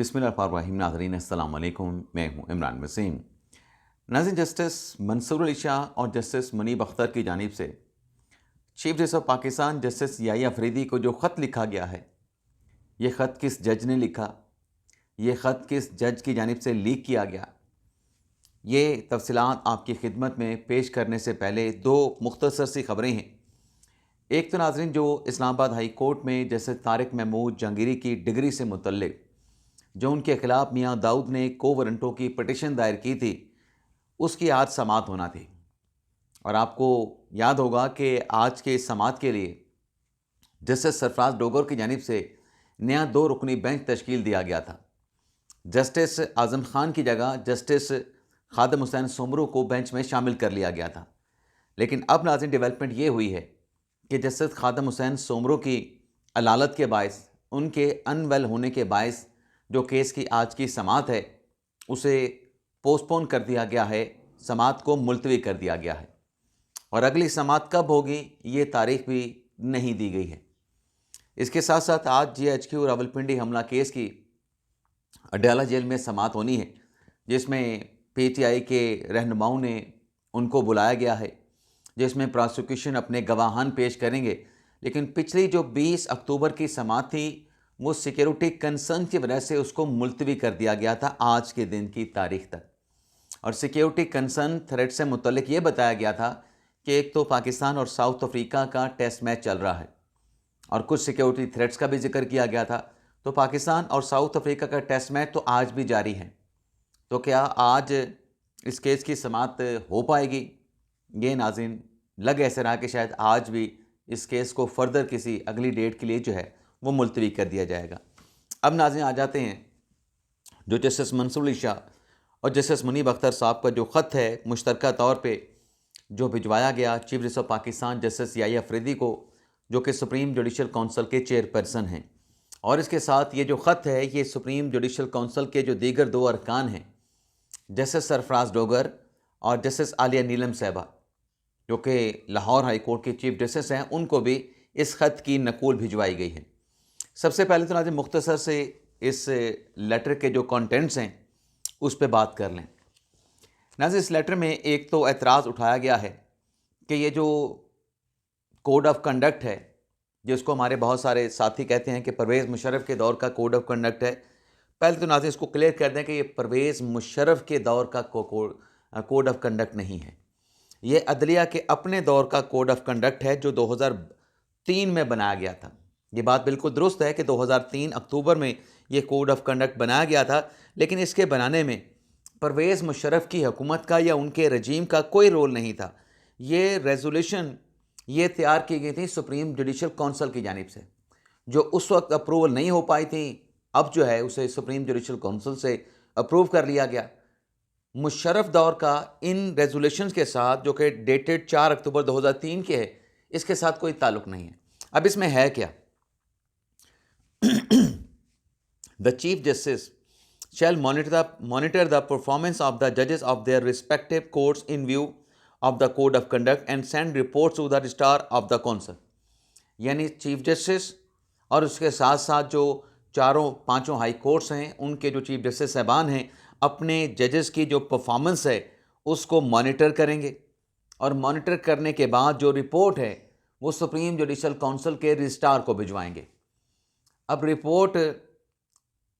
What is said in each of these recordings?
बिस्मिल्लाहिर्रहमानिर्रहीम। नाज़रीन अस्सलाम वालेकुम, मैं हूँ इमरान वसीम। नाज़रीन, जस्टिस मंसूर अली शाह और जस्टिस मुनीब अख्तर की जानिब से chief justice of Pakistan justice Yahya Afridi को जो ख़त लिखा गया है, ये ख़त किस जज ने लिखा, ये ख़त किस जज की जानिब से लीक किया गया, ये तफसीलात आपकी खिदमत में पेश करने से पहले दो मुख्तसर सी ख़बरें हैं। एक तो नाज़रीन, जो इस्लामाबाद हाई कोर्ट में जस्टिस तारिक महमूद जहांगीरी की डिग्री से मुतल्लिक जो उनके खिलाफ मियाँ दाऊद ने को वारंटों की पटिशन दायर की थी, उसकी आज समाअत होना थी। और आपको याद होगा कि आज के इस समाअत के लिए जस्टिस सरफराज डोगर की जानिब से नया 2 रुकनी बेंच तश्कील दिया गया था। जस्टिस आज़म खान की जगह जस्टिस खादम हुसैन सोमरू को बेंच में शामिल कर लिया गया था। लेकिन अब नाज़रीन, डेवलपमेंट ये हुई है कि जस्टिस खादम हुसैन सोमरू की अलालत के बायस, उनके अनवेल होने के बायस जो केस की आज की समाअत है उसे पोस्टपोन कर दिया गया है, समाअत को मुलतवी कर दिया गया है। और अगली समाअत कब होगी ये तारीख भी नहीं दी गई है। इसके साथ साथ आज GHQ रावलपिंडी हमला केस की अडयाला जेल में समाअत होनी है, जिसमें PTI के रहनुमाओं ने उनको बुलाया गया है, जिसमें प्रोसिक्यूशन अपने गवाहान पेश करेंगे। लेकिन पिछली जो 20 अक्टूबर की समाअत थी वो सिक्योरिटी कंसर्न की वजह से उसको मुलतवी कर दिया गया था आज के दिन की तारीख तक। और सिक्योरिटी कंसर्न थ्रेट से मुतल्लिक ये बताया गया था कि एक तो पाकिस्तान और साउथ अफ्रीका का टेस्ट मैच चल रहा है और कुछ सिक्योरिटी थ्रेट्स का भी जिक्र किया गया था। तो पाकिस्तान और साउथ अफ्रीका का टेस्ट मैच तो आज भी जारी है। तो क्या आज इस केस की समाअत हो पाएगी? ये नाज़रीन लग ऐसे रहा कि शायद आज भी इस केस को फर्दर किसी अगली डेट के लिए जो है वो मुलतवी कर दिया जाएगा। अब नाज़रीन आ जाते हैं जो जस्टिस मंसूर अली शाह और जस्टिस मुनीब अख्तर साहब का जो ख़त है मुश्तरका तौर पे जो भिजवाया गया chief justice of Pakistan justice Yahya Afridi को, जो कि सुप्रीम जुडिशल काउंसिल के चेयरपर्सन हैं। और इसके साथ ये जो ख़त है ये सुप्रीम जुडिशल काउंसिल के जो दीगर 2 अरकान हैं, जस्टिस सरफराज डोगर और जस्टिस आलिया नीलम साहबा, जो कि लाहौर हाई कोर्ट के चीफ जस्टिस हैं, उनको भी इस ख़त की नकूल भिजवाई गई है। सबसे पहले तो नाज़रीन मुख्तसर से इस लेटर के जो कंटेंट्स हैं उस पर बात कर लें। नाज़रीन, इस लेटर में एक तो एतराज़ उठाया गया है कि ये जो कोड ऑफ कंडक्ट है, जिसको हमारे बहुत सारे साथी कहते हैं कि परवेज़ मुशर्रफ के दौर का कोड ऑफ कंडक्ट है। पहले तो नाज़रीन इसको क्लियर कर दें कि ये परवेज़ मुशर्रफ के दौर का कोड ऑफ कंडक्ट नहीं है। ये अदलिया के अपने दौर का कोड ऑफ कंडक्ट है जो 2003 में बनाया गया था। ये बात बिल्कुल दुरुस्त है कि 2003 अक्टूबर में ये कोड ऑफ कंडक्ट बनाया गया था, लेकिन इसके बनाने में परवेज़ मुशर्रफ की हुकूमत का या उनके रजीम का कोई रोल नहीं था। ये रेजोल्यूशन ये तैयार की गई थी सुप्रीम जुडिशल काउंसिल की जानिब से, जो उस वक्त अप्रूवल नहीं हो पाई थी। अब जो है उसे सुप्रीम जुडिशल काउंसिल से अप्रूव कर लिया गया। मुशर्रफ दौर का इन रेजोल्यूशंस के साथ, जो कि डेटेड 4 अक्टूबर 2003 के है, इसके साथ कोई ताल्लुक़ नहीं है। अब इसमें है क्या? The Chief Justice shall monitor the performance of the judges of their respective courts in view of the code of conduct and send reports to the registrar of the council। यानी चीफ जस्टिस और उसके साथ साथ जो 4-5 high courts हैं उनके जो chief justice साहबान हैं अपने जजेस की जो परफॉर्मेंस है उसको मॉनिटर करेंगे और मॉनिटर करने के बाद जो रिपोर्ट है वो सुप्रीम जुडिशल काउंसिल के रजिस्ट्रार को भिजवाएंगे। अब रिपोर्ट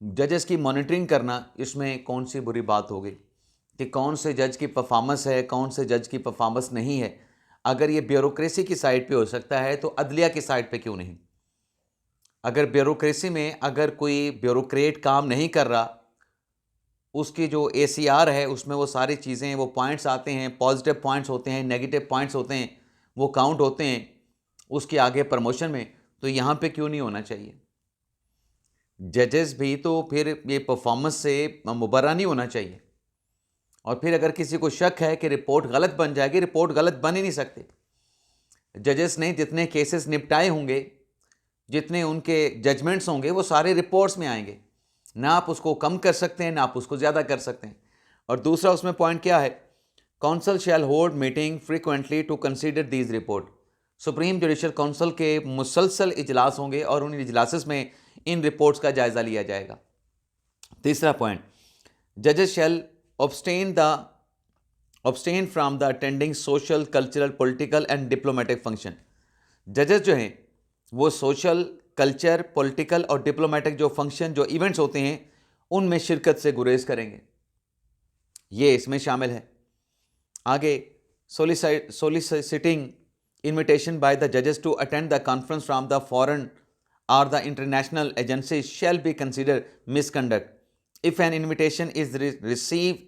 जजेस की मॉनिटरिंग करना, इसमें कौन सी बुरी बात होगी कि कौन से जज की परफॉर्मेंस है, कौन से जज की परफॉर्मेंस नहीं है? अगर ये ब्यूरोक्रेसी की साइड पे हो सकता है तो अदलिया की साइड पे क्यों नहीं? अगर ब्यूरोक्रेसी में अगर कोई ब्यूरोक्रेट काम नहीं कर रहा, उसकी जो ACR है उसमें वो सारी चीज़ें, वो पॉइंट्स आते हैं, पॉजिटिव पॉइंट्स होते हैं, नेगेटिव पॉइंट्स होते हैं, वो काउंट होते हैं उसके आगे प्रमोशन में, तो यहाँ पे क्यों नहीं होना चाहिए? जजेस भी तो फिर ये परफॉर्मेंस से मुबर्रा नहीं होना चाहिए। और फिर अगर किसी को शक है कि रिपोर्ट गलत बन जाएगी, रिपोर्ट गलत बन ही नहीं सकती। जजेस ने जितने केसेस निपटाए होंगे, जितने उनके जजमेंट्स होंगे, वो सारे रिपोर्ट्स में आएंगे। ना आप उसको कम कर सकते हैं, ना आप उसको ज़्यादा कर सकते हैं। और दूसरा उसमें पॉइंट क्या है? Council shall hold meeting frequently to consider these report. Supreme judicial council के मुसलसल इजलास होंगे और उन इजलास में इन रिपोर्ट्स का जायज़ा लिया जाएगा। तीसरा पॉइंट, जजेस shall abstain from the attending social, cultural, political and diplomatic function. जजेस जो हैं वो सोशल, कल्चर, पॉलिटिकल और डिप्लोमेटिक जो फंक्शन, जो इवेंट्स होते हैं, उनमें शिरकत से गुरेज करेंगे। ये इसमें शामिल है। आगे, सोलिसिटिंग invitation by the judges to attend the conference from the foreign or the international agencies shall be considered misconduct. If an invitation is received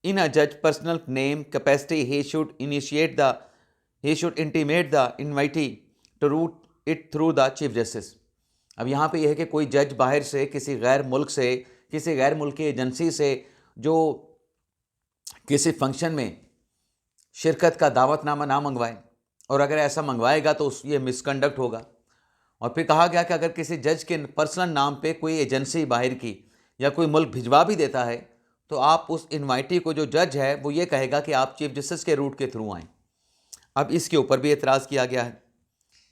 in a judge's personal name capacity, he should intimate the invitee to route it through the chief justice. अब यहाँ पे यह है कि कोई जज बाहर से, किसी गैर मुल्क से, किसी गैर मुल्की एजेंसी से जो किसी फंक्शन में शिरकत का दावतनामा ना मंगवाए, और अगर ऐसा मंगवाएगा तो ये मिसकंडक्ट होगा। और फिर कहा गया कि अगर किसी जज के पर्सनल नाम पे कोई एजेंसी बाहर की या कोई मुल्क भिजवा भी देता है तो आप उस इन्वाइटी को, जो जज है, वो ये कहेगा कि आप चीफ जस्टिस के रूट के थ्रू आएँ। अब इसके ऊपर भी एतराज़ किया गया है।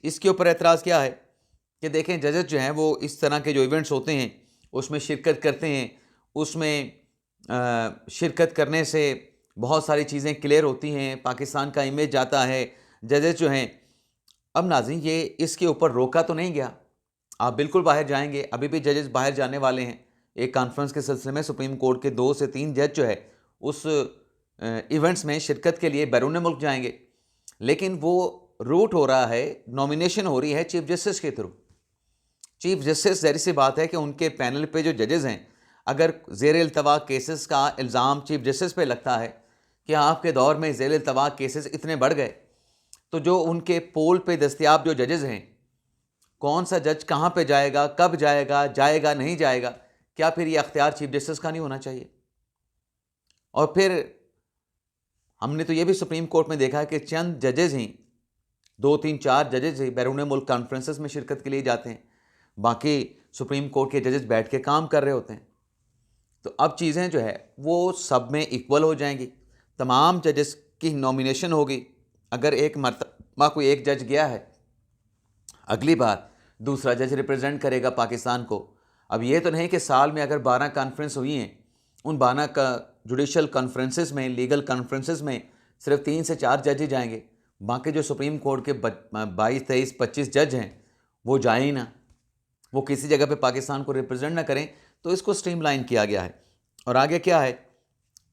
इसके ऊपर एतराज़ क्या है कि देखें, जजेस जो हैं वो इस तरह के जो इवेंट्स होते हैं उसमें शिरकत करते हैं, उसमें शिरकत करने से बहुत सारी चीज़ें क्लियर होती हैं, पाकिस्तान का इमेज जाता है। जजेस जो हैं, अब नाज़रीन ये इसके ऊपर रोका तो नहीं गया, आप बिल्कुल बाहर जाएंगे, अभी भी जजेस बाहर जाने वाले हैं। एक कॉन्फ्रेंस के सिलसिले में सुप्रीम कोर्ट के 2 से 3 जज जो है उस इवेंट्स में शिरकत के लिए बैरून मुल्क जाएंगे, लेकिन वो रूट हो रहा है, नॉमिनेशन हो रही है चीफ जस्टिस के थ्रू। चीफ जस्टिस, ज़ाहिर सी बात है कि उनके पैनल पे जो जजेस हैं, अगर ज़ेर इल्तवा केसेस का इल्ज़ाम चीफ जस्टिस पे लगता है कि आपके दौर में ज़ेर इल्तवा केसेस इतने बढ़ गए, तो जो उनके पोल पे दस्तयाब जो जजेस हैं, कौन सा जज कहाँ पे जाएगा, कब जाएगा, जाएगा नहीं जाएगा, क्या फिर ये अख्तियार चीफ जस्टिस का नहीं होना चाहिए? और फिर हमने तो ये भी सुप्रीम कोर्ट में देखा है कि चंद जजेस ही, 2, 3, 4 जजेस ही बैरून मुल्क कॉन्फ्रेंसेस में शिरकत के लिए जाते हैं, बाकी सुप्रीम कोर्ट के जजेस बैठ के काम कर रहे होते हैं। तो अब चीज़ें जो है वो सब में इक्वल हो जाएंगी, तमाम जजेस की नॉमिनेशन होगी। अगर एक मरतबा कोई एक जज गया है, अगली बार दूसरा जज रिप्रेजेंट करेगा पाकिस्तान को। अब ये तो नहीं कि साल में अगर 12 कॉन्फ्रेंस हुई हैं, उन 12 का जुडिशल कॉन्फ्रेंसेस में, लीगल कॉन्फ्रेंसेस में सिर्फ 3 से 4 जज ही जाएंगे, बाकी जो सुप्रीम कोर्ट के 22, 23, 25 जज हैं वो जाए ही ना, वो किसी जगह पे पाकिस्तान को रिप्रेजेंट ना करें। तो इसको स्ट्रीमलाइन किया गया है। और आगे क्या है,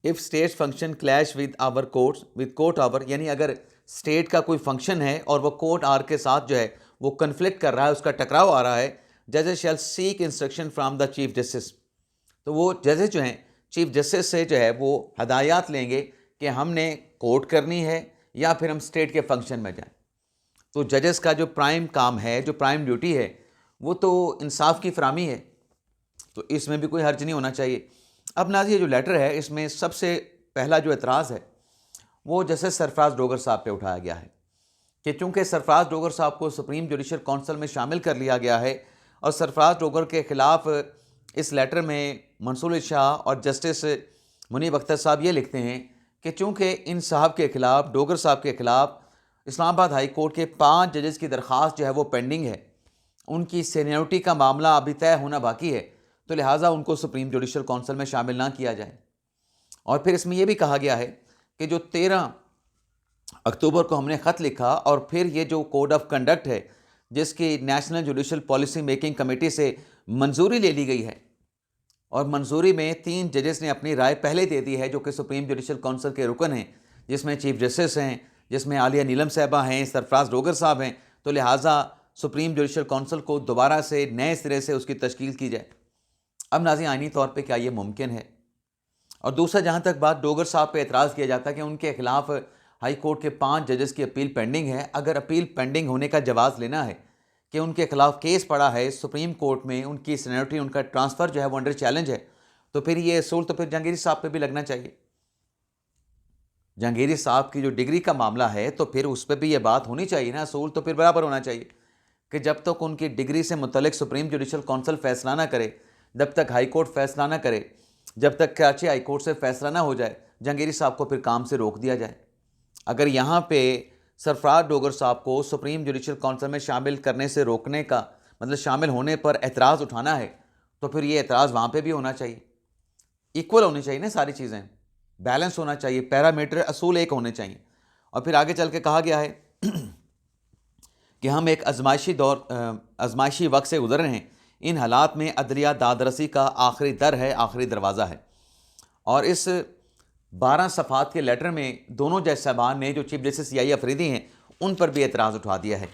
if state function clash with our courts with court our, यानी अगर स्टेट का कोई फंक्शन है और वो कोर्ट आर के साथ जो है वो कन्फ्लिक्ट कर रहा है, उसका टकराव आ रहा है, जजेस shall seek instruction from the chief justice. तो वो जजेस जो हैं चीफ जस्टिस से जो है वो हदायत लेंगे कि हमने कोर्ट करनी है या फिर हम स्टेट के फंक्शन में जाएं। तो जजेस का जो प्राइम काम है, जो प्राइम ड्यूटी है, वो तो इंसाफ की फराहमी है, तो इसमें भी कोई हर्ज नहीं होना चाहिए। अब नाज़रीन, ये जो लेटर है इसमें सबसे पहला जो एतराज़ है वो जस्टिस सरफराज डोगर साहब पे उठाया गया है कि चूँकि सरफराज डोगर साहब को सुप्रीम जुडिशल काउंसिल में शामिल कर लिया गया है और सरफराज डोगर के ख़िलाफ़ इस लेटर में मंसूर अली शाह और जस्टिस मुनीब अख्तर साहब ये लिखते हैं कि चूँकि इन साहब के ख़िलाफ़, डोगर साहब के ख़िलाफ़ इस्लामाबाद हाई कोर्ट के 5 जजेस की दरख्वास्त जो है वो पेंडिंग है, उनकी सीनियरिटी का मामला अभी तय होना बाकी है, तो लिहाजा उनको सुप्रीम जुडिशल काउंसिल में शामिल ना किया जाए। और फिर इसमें यह भी कहा गया है कि जो 13 अक्टूबर को हमने ख़त लिखा और फिर ये जो कोड ऑफ कंडक्ट है जिसकी national judicial policy making committee से मंजूरी ले ली गई है, और मंजूरी में 3 जजेस ने अपनी राय पहले दे दी है जो कि सुप्रीम जुडिशल काउंसिल के रुकन हैं, जिसमें चीफ जस्टिस हैं, जिसमें आलिया नीलम साहबा हैं, सरफराज डोगर साहब हैं। तो लिहाजा सुप्रीम जुडिशल काउंसिल को दोबारा से नए सिरे से उसकी तश्कील की जाए। अब नाज़रीन, आइनी तौर पे क्या ये मुमकिन है? और दूसरा, जहाँ तक बात डोगर साहब पे एतराज़ किया जाता है कि उनके खिलाफ हाई कोर्ट के 5 जजेस की अपील पेंडिंग है। अगर अपील पेंडिंग होने का जवाज़ लेना है कि उनके खिलाफ केस पड़ा है सुप्रीम कोर्ट में, उनकी सीनियरिटी, उनका ट्रांसफ़र जो है वो अंडर चैलेंज है, तो फिर ये असूल तो फिर जहांगीरी साहब पे भी लगना चाहिए। जहांगीरी साहब की जो डिग्री का मामला है तो फिर उस पर भी ये बात होनी चाहिए ना, असूल तो फिर बराबर होना चाहिए कि जब तक उनकी डिग्री से मुतल्लिक सुप्रीम जुडिशल काउंसिल फैसला ना करे, जब तक हाई कोर्ट फैसला ना करे, जब तक कराची हाई कोर्ट से फैसला ना हो जाए, जहांगीरी साहब को फिर काम से रोक दिया जाए। अगर यहाँ पे सरफराज डोगर साहब को सुप्रीम जुडिशल काउंसिल में शामिल करने से रोकने का मतलब शामिल होने पर एतराज़ उठाना है, तो फिर ये एतराज़ वहाँ पे भी होना चाहिए, इक्वल होनी चाहिए ना सारी चीज़ें, बैलेंस होना चाहिए, पैरामीटर असूल एक होने चाहिए। और फिर आगे चल के कहा गया है कि हम एक आजमाइशी वक्त से गुजर रहे हैं। इन हालात में अदलिया दादरसी का आखिरी दर है, आखिरी दरवाज़ा है। और इस 12 सफ़ात के लेटर में दोनों जज साहबान ने जो चीफ जस्टिस याई अफरीदी हैं उन पर भी एतराज़ उठा दिया है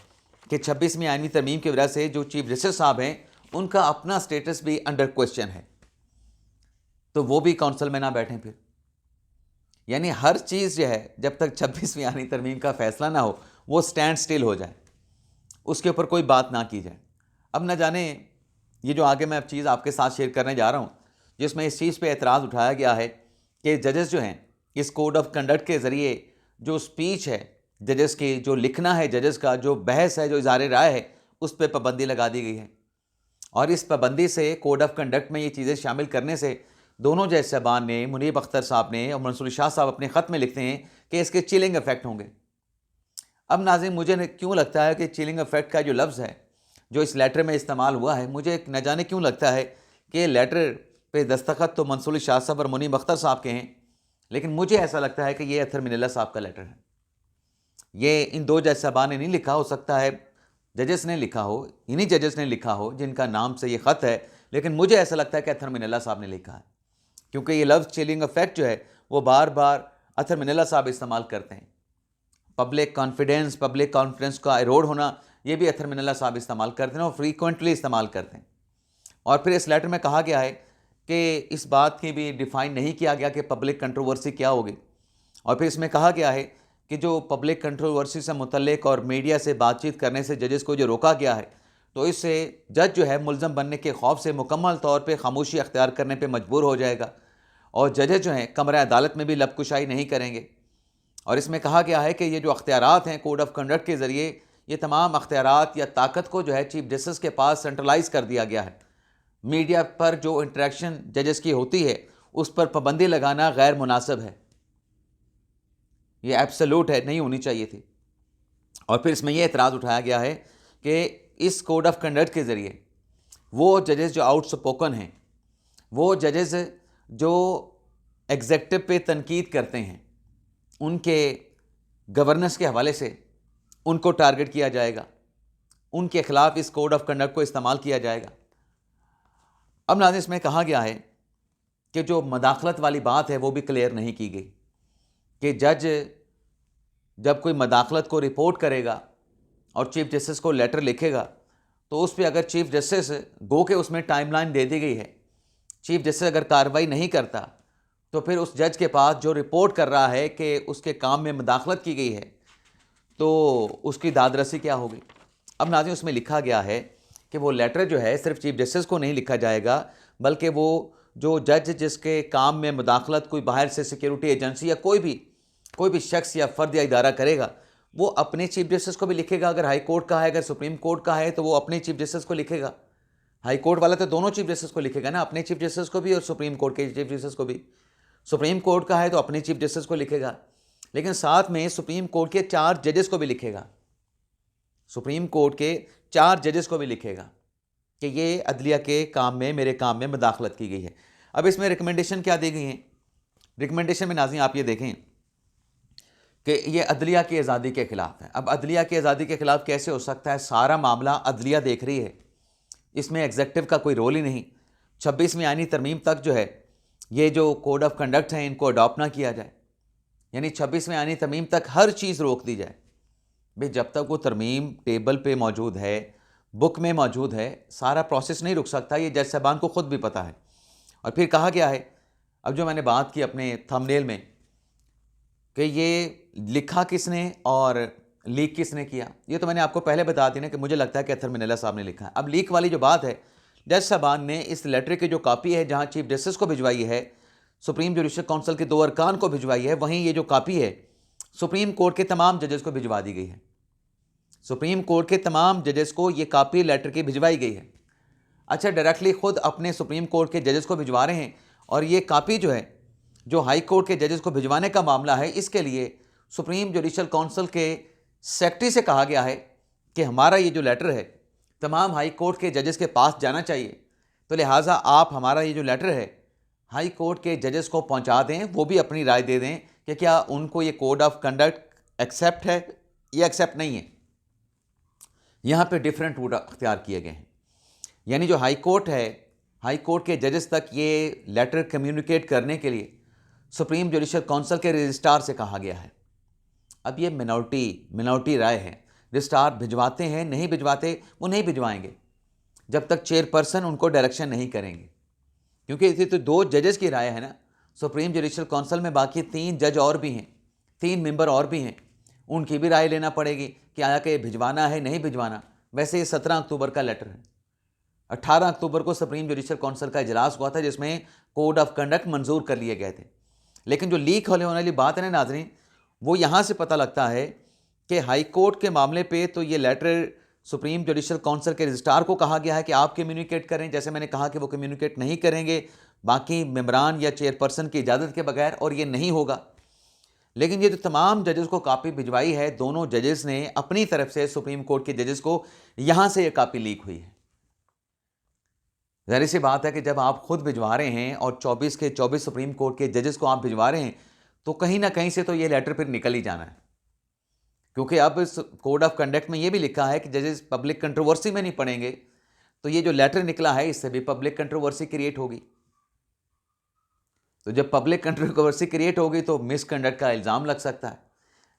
कि 26वीं आइनवी तरमीम की वजह से जो चीफ जस्टिस साहब हैं उनका अपना स्टेटस भी अंडर क्वेश्चन है, तो वो भी काउंसिल में ना बैठें फिर। यानी हर चीज़ जो है जब तक 26वीं आइनवी तरमीम का फैसला ना हो वो स्टैंड स्टिल हो जाए, उसके ऊपर कोई बात ना की जाए। अब न जाने ये जो आगे मैं अब चीज़ आपके साथ शेयर करने जा रहा हूँ जिसमें इस चीज़ पे एतराज़ उठाया गया है कि जजेस जो हैं इस कोड ऑफ कंडक्ट के ज़रिए जो स्पीच है जजेस की, जो लिखना है जजेस का, जो बहस है, जो इज़हार राय है, उस पर पाबंदी लगा दी गई है। और इस पाबंदी से कोड ऑफ कंडक्ट में ये चीज़ें शामिल करने से दोनों जज साहबान ने, मुनीब अख्तर साहब ने और मंसूर शाह साहब अपने ख़त में लिखते हैं कि इसके चिलिंग इफेक्ट होंगे। अब नाज़रीन, मुझे क्यों लगता है कि चिलिंग इफेक्ट का जो लफ्ज़ है जो इस लेटर में इस्तेमाल हुआ है, मुझे न जाने क्यों लगता है कि लेटर पे दस्तखत तो मंसूर शाह साहब और मुनीब अख्तर साहब के हैं, लेकिन मुझे ऐसा लगता है कि ये अथर मिनल्ला साहब का लेटर है। ये इन दो जज साहबान ने नहीं लिखा, हो सकता है जजेस ने लिखा हो, इन्हीं जजेस ने लिखा हो जिनका नाम से ये ख़त है, लेकिन मुझे ऐसा लगता है कि अथर मिनल्ला साहब ने लिखा है, क्योंकि ये लफ्ज़ चिलिंग इफेक्ट जो है वो बार बार अथर मिनल्ला साहब इस्तेमाल करते हैं। पब्लिक कॉन्फिडेंस का एरोड होना, ये भी अथर मिनल्ला साहब इस्तेमाल करते हैं और फ्रीक्वेंटली इस्तेमाल करते हैं। और फिर इस लेटर में कहा गया है कि इस बात की भी डिफ़ाइन नहीं किया गया कि पब्लिक कंट्रोवर्सी क्या होगी। और फिर इसमें कहा गया है कि जो पब्लिक कंट्रोवर्सी से मुतल्लिक और मीडिया से बातचीत करने से जजेस को जो रोका गया है, तो इससे जज जो है मुल्ज़म बनने के खौफ से मुकम्मल तौर पे खामोशी अख्तियार करने पे मजबूर हो जाएगा और जजेस जो हैं कमरा अदालत में भी लबकुशाई नहीं करेंगे। और इसमें कहा गया है कि ये जो अख्तियारात हैं कोड ऑफ कंडक्ट के ज़रिए, ये तमाम अख्तियारात या ताकत को जो है चीफ जस्टिस के पास सेंट्रलाइज कर दिया गया है। मीडिया पर जो इंटरेक्शन जजेस की होती है उस पर पाबंदी लगाना गैर मुनासिब है, ये एब्सोल्यूट है, नहीं होनी चाहिए थी। और फिर इसमें यह एतराज़ उठाया गया है कि इस कोड ऑफ कंडक्ट के ज़रिए वो जजेस जो आउटस्पोकन हैं, वो जजेस जो एग्जेक्टिव पे तनकीद करते हैं, उनके गवर्नेंस के हवाले से उनको टारगेट किया जाएगा, उनके खिलाफ इस कोड ऑफ कंडक्ट को इस्तेमाल किया जाएगा। अब नाज़रीन, इसमें कहा गया है कि जो मदाखलत वाली बात है वो भी क्लियर नहीं की गई कि जज जब कोई मदाखलत को रिपोर्ट करेगा और चीफ जस्टिस को लेटर लिखेगा तो उस पर अगर चीफ जस्टिस गो के उसमें टाइमलाइन दे दी गई है, चीफ जस्टिस अगर कार्रवाई नहीं करता तो फिर उस जज के पास जो रिपोर्ट कर रहा है कि उसके काम में मदाखलत की गई है तो उसकी दादरसी क्या होगी। अब नाज़रीन, उसमें लिखा गया है कि वो लेटर जो है सिर्फ चीफ जस्टिस को नहीं लिखा जाएगा, बल्कि वो जो जज जिसके काम में मुदाखलत कोई बाहर से सिक्योरिटी एजेंसी या कोई भी शख्स या फ़र्द या इदारा करेगा, वो अपने चीफ जस्टिस को भी लिखेगा। अगर हाई कोर्ट का है, अगर सुप्रीम कोर्ट का है, तो वो अपने चीफ जस्टिस को लिखेगा। हाई कोर्ट वाला तो दोनों चीफ जस्टिस को लिखेगा ना, अपने चीफ जस्टिस को भी और सुप्रीम कोर्ट के चीफ जस्टिस को भी। सुप्रीम कोर्ट का है तो अपने चीफ जस्टिस को लिखेगा, लेकिन साथ में सुप्रीम कोर्ट के 4 जजेस को भी लिखेगा, सुप्रीम कोर्ट के 4 जजेस को भी लिखेगा कि ये अदलिया के काम में, मेरे काम में मुदाखलत की गई है। अब इसमें रिकमेंडेशन क्या दी गई हैं? रिकमेंडेशन में नाज़रीन आप ये देखें कि ये अदलिया की आज़ादी के ख़िलाफ़ है। अब अदलिया की आज़ादी के ख़िलाफ़ कैसे हो सकता है? सारा मामला अदलिया देख रही है, इसमें एग्जेक्टिव का कोई रोल ही नहीं। 26वीं आइनी तरमीम तक जो है ये जो कोड ऑफ कंडक्ट है इनको अडॉप्ट ना किया जाए, यानी 26वीं आइनी तरमीम तक हर चीज़ रोक दी जाए। भाई, जब तक वो तरमीम टेबल पे मौजूद है, बुक में मौजूद है, सारा प्रोसेस नहीं रुक सकता, ये जज साहबान को ख़ुद भी पता है। और फिर कहा गया है, अब जो मैंने बात की अपने थंबनेल में कि ये लिखा किसने और लीक किसने किया, ये तो मैंने आपको पहले बता दी ना कि मुझे लगता है कि अथर मिनल्ला साहब ने लिखा है। अब लीक वाली जो बात है, जज साहबान ने इस लेटर की जो कॉपी है जहाँ चीफ जस्टिस को भिजवाई है, सुप्रीम जुडिशल काउंसिल के 2 अरकान को भिजवाई है, वहीं ये जो कॉपी है सुप्रीम कोर्ट के तमाम जजेस को भिजवा दी गई है। सुप्रीम कोर्ट के तमाम जजेस को ये कॉपी लेटर की भिजवाई गई है। अच्छा, डायरेक्टली खुद अपने सुप्रीम कोर्ट के जजेस को भिजवा रहे हैं, और ये कॉपी जो है जो हाई कोर्ट के जजेस को भिजवाने का मामला है, इसके लिए सुप्रीम जुडिशल काउंसिल के सेक्रेटरी से कहा गया है कि हमारा ये जो लेटर है तमाम हाई कोर्ट के जजेस के पास जाना चाहिए तो लिहाजा आप हमारा ये जो लेटर है हाई कोर्ट के जजेस को पहुंचा दें, वो भी अपनी राय दे दें कि क्या उनको ये कोड ऑफ कंडक्ट एक्सेप्ट है या एक्सेप्ट नहीं है। यहाँ पे डिफरेंट रूट अख्तियार किए गए हैं, यानी जो हाई कोर्ट है, हाई कोर्ट के जजेस तक ये लेटर कम्युनिकेट करने के लिए सुप्रीम जुडिशल काउंसिल के रजिस्ट्रार से कहा गया है। अब ये मिनॉरिटी राय है, रजिस्ट्रार भिजवाते हैं, नहीं भिजवाते, वो नहीं भिजवाएंगे जब तक चेयरपर्सन उनको डायरेक्शन नहीं करेंगे, क्योंकि इसी तो 2 जजेस की राय है ना। सुप्रीम जुडिशल काउंसिल में बाकी 3 जज और भी हैं, 3 मेंबर और भी हैं, उनकी भी राय लेना पड़ेगी कि आया कि भिजवाना है नहीं भिजवाना। वैसे ये 17 अक्टूबर का लेटर है। 18 अक्टूबर को सुप्रीम जुडिशल काउंसिल का इजलास हुआ था जिसमें कोड ऑफ कंडक्ट मंजूर कर लिए गए थे। लेकिन जो लीक होने वाली बात है ना नाज़रीन, वो यहाँ से पता लगता है कि हाई कोर्ट के मामले पे तो ये लेटर सुप्रीम जुडिशल काउंसिल के रजिस्ट्रार को कहा गया है कि आप कम्युनिकेट करें, जैसे मैंने कहा कि वो कम्युनिकेट नहीं करेंगे बाकी मेंबरान या चेयरपर्सन की इजाज़त के बगैर, और ये नहीं होगा। लेकिन ये जो तमाम जजेस को कापी भिजवाई है, दोनों जजेस ने अपनी तरफ से सुप्रीम कोर्ट के जजेस को, यहाँ से ये कापी लीक हुई है। ज़ाहिर सी बात है कि जब आप खुद भिजवा रहे हैं और 24 के 24 सुप्रीम कोर्ट के जजेस को आप भिजवा रहे हैं, तो कहीं ना कहीं से तो ये लेटर फिर निकल ही जाना है, क्योंकि अब इस कोड ऑफ कंडक्ट में ये भी लिखा है कि जजेस पब्लिक कंट्रोवर्सी में नहीं पड़ेंगे। तो ये जो लेटर निकला है इससे भी पब्लिक कंट्रोवर्सी क्रिएट होगी। तो जब पब्लिक कंट्रोवर्सी क्रिएट होगी तो मिसकंडक्ट का इल्ज़ाम लग सकता है।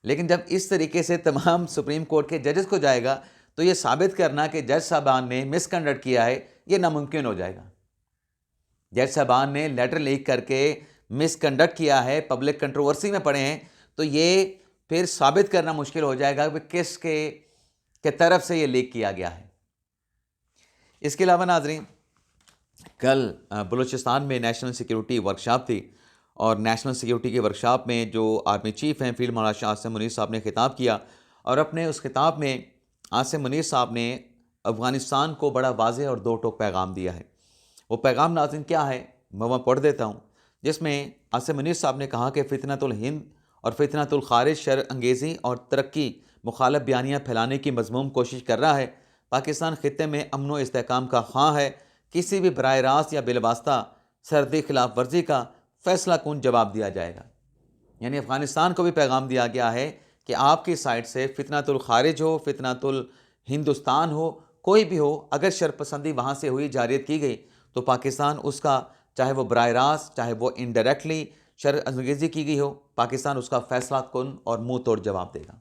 लेकिन जब इस तरीके से तमाम सुप्रीम कोर्ट के जजेस को जाएगा तो ये साबित करना कि जज साहबान ने मिसकंडक्ट किया है, ये नामुमकिन हो जाएगा। जज साहबान ने लेटर लीक करके मिसकंडक्ट किया है, पब्लिक कंट्रोवर्सी में पड़े हैं, तो ये फिर साबित करना मुश्किल हो जाएगा कि किस के तरफ से ये लीक किया गया है। इसके अलावा नाज़रीन, कल बलूचिस्तान में नेशनल सिक्योरिटी वर्कशॉप थी, और नेशनल सिक्योरिटी के वर्कशॉप में जो आर्मी चीफ़ हैं फील्ड मार्शल आसिम मुनीर साहब ने खिताब किया, और अपने उस खिताब में आसिम मुनीर साहब ने अफ़गानिस्तान को बड़ा वाज़ेह और 2 टोक पैगाम दिया है। वो पैगाम नाज़रीन क्या है, मैं पढ़ देता हूँ, जिसमें आसिम मुनीर साहब ने कहा कि फितनतुल हिंद और फितनतुल खारिज शर अंगेज़ी और तरक्की मुखालफ बयानियाँ फैलाने की मज़मूम कोशिश कर रहा है। पाकिस्तान ख़ित्ते में अमन व इस्तेहकाम का ख़्वाह है। किसी भी बराह रास्त या बिलवास्ता सरहदी खिलाफ वर्जी का फ़ैसला कुन जवाब दिया जाएगा। यानी अफ़गानिस्तान को भी पैगाम दिया गया है कि आपकी साइड से फितनतुल खारिज हो, फितनतुल हिंदुस्तान हो, कोई भी हो, अगर शरपसंदी वहाँ से हुई, जारियत की गई, तो पाकिस्तान उसका, चाहे वो बराह रास्त चाहे वो इनडायरेक्टली शर अंगेज़ी की गई हो, पाकिस्तान उसका फ़ैसला कुन और मुँह तोड़ जवाब देगा।